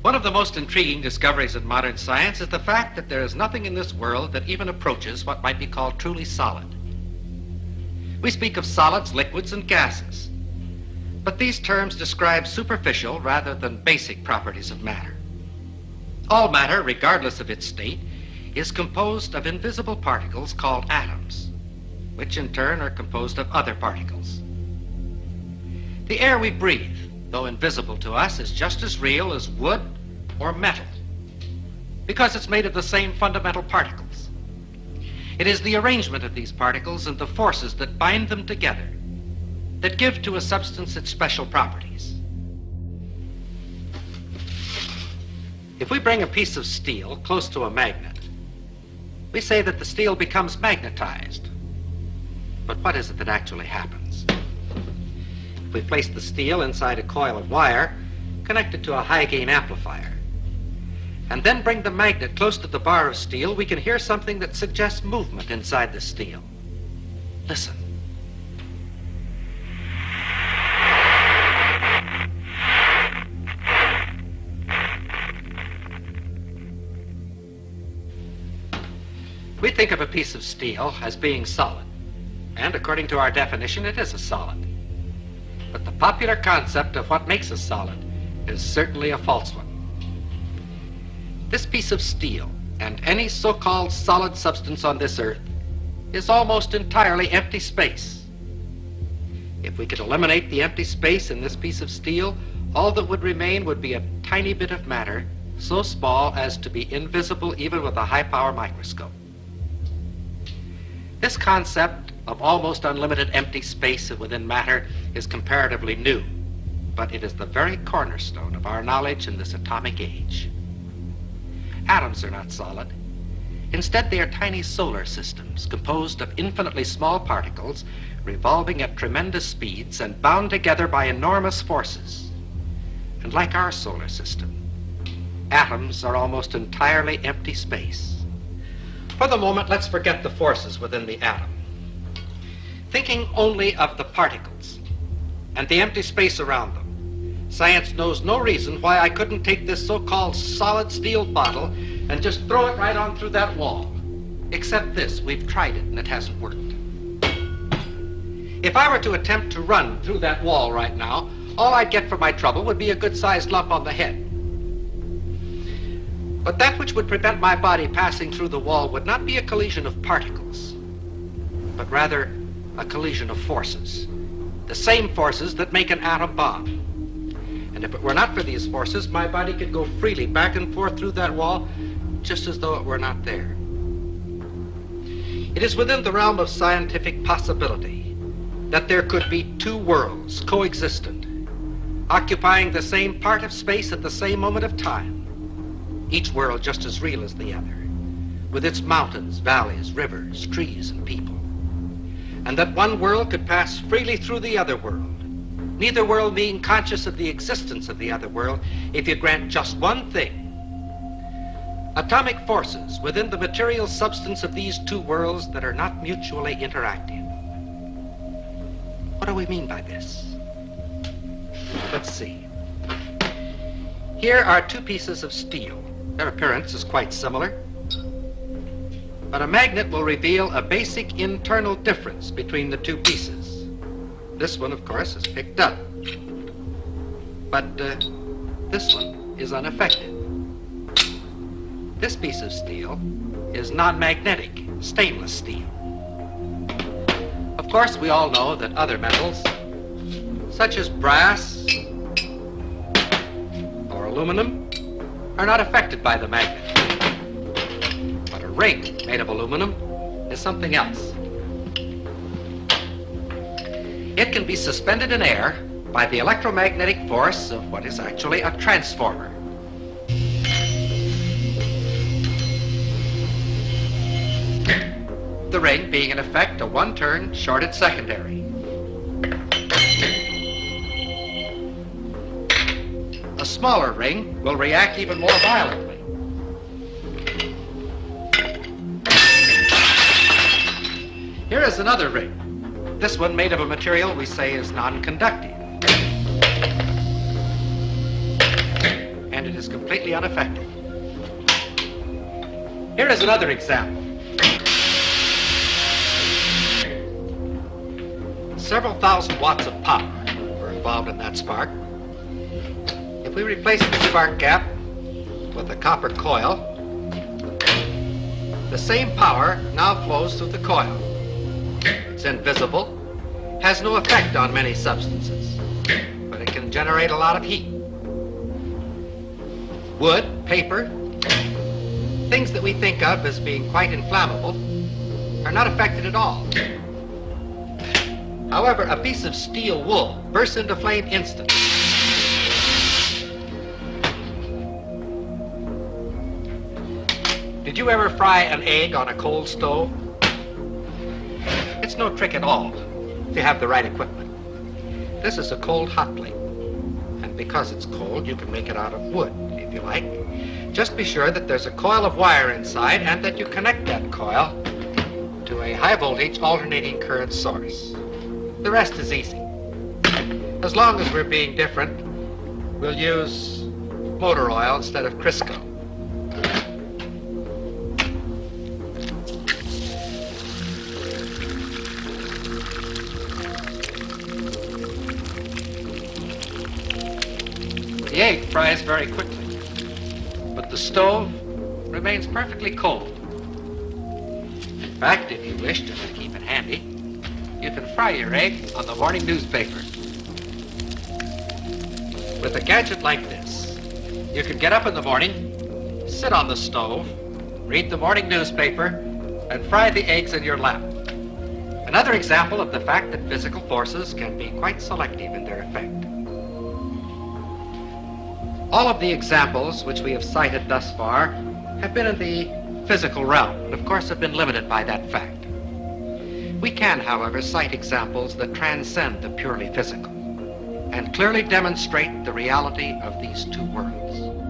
One of the most intriguing discoveries in modern science is the fact that there is nothing in this world that even approaches what might be called truly solid. We speak of solids, liquids, and gases, but these terms describe superficial rather than basic properties of matter. All matter, regardless of its state, is composed of invisible particles called atoms, which in turn are composed of other particles. The air we breathe, though invisible to us, is just as real as wood or metal, because it's made of the same fundamental particles. It is the arrangement of these particles and the forces that bind them together that give to a substance its special properties. If we bring a piece of steel close to a magnet, we say that the steel becomes magnetized. But what is it that actually happens? If we place the steel inside a coil of wire connected to a high-gain amplifier, and then bring the magnet close to the bar of steel, we can hear something that suggests movement inside the steel. Listen. We think of a piece of steel as being solid, and according to our definition, it is a solid. But the popular concept of what makes a solid is certainly a false one. This piece of steel, and any so-called solid substance on this earth, is almost entirely empty space. If we could eliminate the empty space in this piece of steel, all that would remain would be a tiny bit of matter, so small as to be invisible even with a high-power microscope. This concept of almost unlimited empty space within matter is comparatively new, but it is the very cornerstone of our knowledge in this atomic age. Atoms are not solid. Instead, they are tiny solar systems composed of infinitely small particles revolving at tremendous speeds and bound together by enormous forces. And like our solar system, atoms are almost entirely empty space. For the moment, let's forget the forces within the atom. Thinking only of the particles and the empty space around them, science knows no reason why I couldn't take this so-called solid steel bottle and just throw it right on through that wall. Except this, we've tried it and it hasn't worked. If I were to attempt to run through that wall right now, all I'd get for my trouble would be a good-sized lump on the head. But that which would prevent my body passing through the wall would not be a collision of particles, but rather a collision of forces, the same forces that make an atom bomb. And if it were not for these forces, my body could go freely back and forth through that wall just as though it were not there. It is within the realm of scientific possibility that there could be two worlds coexistent, occupying the same part of space at the same moment of time, each world just as real as the other, with its mountains, valleys, rivers, trees, and people. And that one world could pass freely through the other world, neither world being conscious of the existence of the other world, if you grant just one thing. Atomic forces within the material substance of these two worlds that are not mutually interactive. What do we mean by this? Let's see. Here are two pieces of steel. Their appearance is quite similar, but a magnet will reveal a basic internal difference between the two pieces. This one, of course, is picked up, but this one is unaffected. This piece of steel is non-magnetic, stainless steel. Of course, we all know that other metals, such as brass or aluminum, are not affected by the magnet. But a ring made of aluminum is something else. It can be suspended in air by the electromagnetic force of what is actually a transformer. The ring being in effect a one-turn shorted secondary. A smaller ring will react even more violently. Here is another ring. This one made of a material we say is non-conductive. And it is completely unaffected. Here is another example. Several thousand watts of power were involved in that spark. If we replace the spark gap with a copper coil, the same power now flows through the coil. It's invisible, has no effect on many substances, but it can generate a lot of heat. Wood, paper, things that we think of as being quite inflammable are not affected at all. However, a piece of steel wool bursts into flame instantly. Did you ever fry an egg on a cold stove? It's no trick at all if you have the right equipment. This is a cold hot plate, and because it's cold, you can make it out of wood if you like. Just be sure that there's a coil of wire inside and that you connect that coil to a high voltage alternating current source. The rest is easy. As long as we're being different, we'll use motor oil instead of Crisco. The egg fries very quickly, but the stove remains perfectly cold. In fact, if you wish to keep it handy, you can fry your egg on the morning newspaper. With a gadget like this, you can get up in the morning, sit on the stove, read the morning newspaper, and fry the eggs in your lap. Another example of the fact that physical forces can be quite selective in their effect. All of the examples which we have cited thus far have been in the physical realm, and of course have been limited by that fact. We can, however, cite examples that transcend the purely physical and clearly demonstrate the reality of these two worlds.